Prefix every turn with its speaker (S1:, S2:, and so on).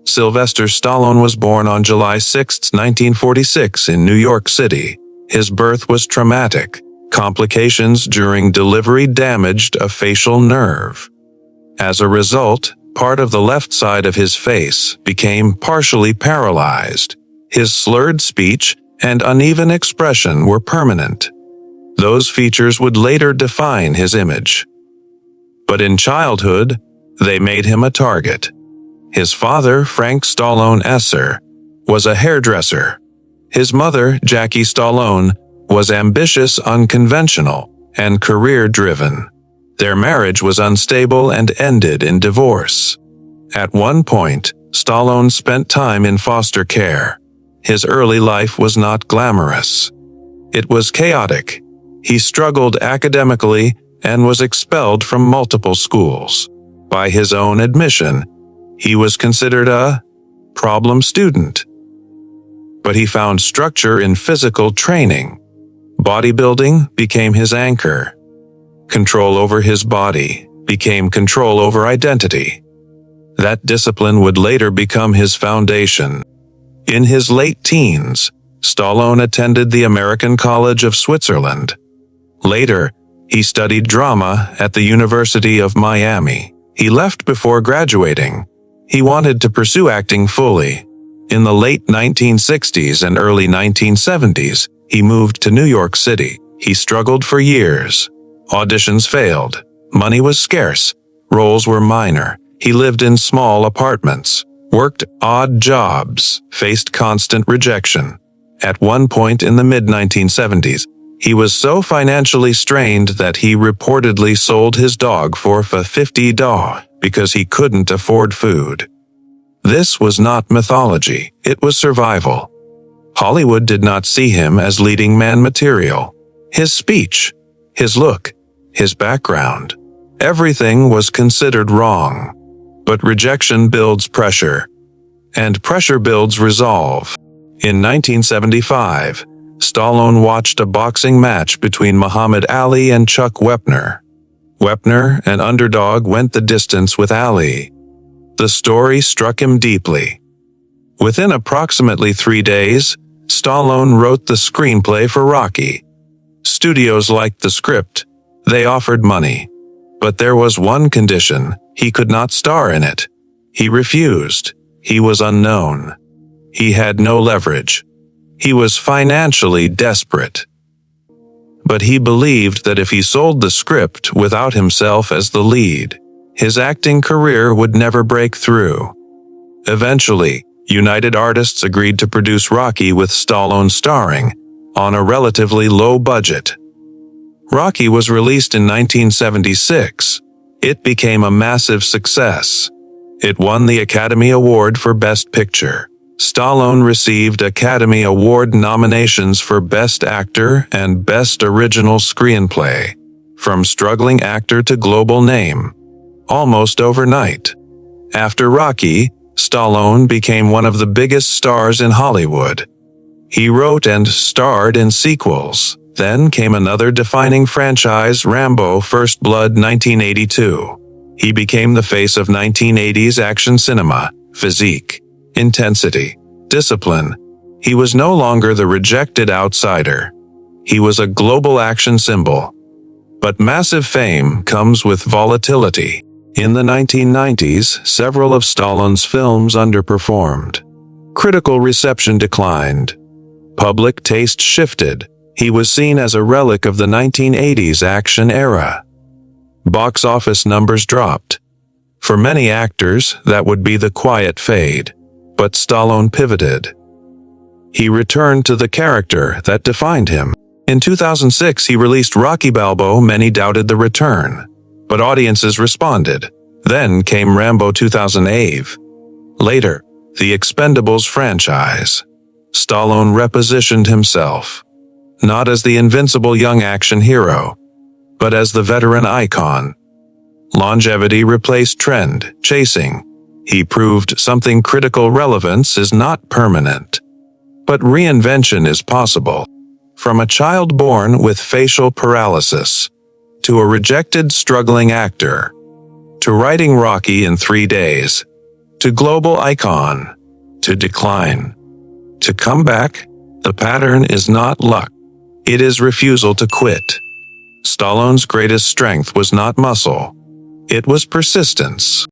S1: Sylvester Stallone was born on July 6, 1946 in New York City. His birth was traumatic. Complications during delivery damaged a facial nerve. As a result, part of the left side of his face became partially paralyzed. His slurred speech and uneven expression were permanent. Those features would later define his image. But in childhood, they made him a target. His father, Frank Stallone Esser, was a hairdresser. His mother, Jackie Stallone, was ambitious, unconventional, and career-driven. Their marriage was unstable and ended in divorce. At one point, Stallone spent time in foster care. His early life was not glamorous. It was chaotic. He struggled academically and was expelled from multiple schools. By his own admission, he was considered a problem student. But he found structure in physical training. Bodybuilding became his anchor. Control over his body became control over identity. That discipline would later become his foundation. In his late teens, Stallone attended the American College of Switzerland. Later, he studied drama at the University of Miami. He left before graduating. He wanted to pursue acting fully. In the late 1960s and early 1970s, he moved to New York City. He struggled for years. Auditions failed. Money was scarce. Roles were minor. He lived in small apartments, worked odd jobs, faced constant rejection. At one point in the mid-1970s, he was so financially strained that he reportedly sold his dog for $50 because he couldn't afford food. This was not mythology, it was survival. Hollywood did not see him as leading man material. His speech, his look, his background, everything was considered wrong. But rejection builds pressure, and pressure builds resolve. In 1975, Stallone watched a boxing match between Muhammad Ali and Chuck Wepner. Wepner, an underdog, went the distance with Ali. The story struck him deeply. Within approximately 3 days, Stallone wrote the screenplay for Rocky. Studios liked the script. They offered money. But there was one condition: he could not star in it. He refused. He was unknown. He had no leverage. He was financially desperate. But he believed that if he sold the script without himself as the lead, his acting career would never break through. Eventually, United Artists agreed to produce Rocky with Stallone starring, on a relatively low budget. Rocky was released in 1976. It became a massive success. It won the Academy Award for Best Picture. Stallone received Academy Award nominations for Best Actor and Best Original Screenplay. From struggling actor to global name, almost overnight. After Rocky, Stallone became one of the biggest stars in Hollywood. He wrote and starred in sequels. Then came another defining franchise, Rambo: First Blood, 1982. He became the face of 1980s action cinema. Physique, intensity, discipline. He was no longer the rejected outsider. He was a global action symbol. But massive fame comes with volatility. In the 1990s, several of Stallone's films underperformed. Critical reception declined. Public taste shifted. He was seen as a relic of the 1980s action era. Box office numbers dropped. For many actors, that would be the quiet fade. But Stallone pivoted. He returned to the character that defined him. In 2006, he released Rocky Balboa. Many doubted the return, but audiences responded. Then came Rambo 2008. Later, the Expendables franchise. Stallone repositioned himself, not as the invincible young action hero, but as the veteran icon. Longevity replaced trend chasing. He proved something critical: relevance is not permanent, but reinvention is possible. From a child born with facial paralysis, to a rejected struggling actor, to writing Rocky in 3 days, to global icon, to decline, to come back. The pattern is not luck. It is refusal to quit. Stallone's greatest strength was not muscle. It was persistence.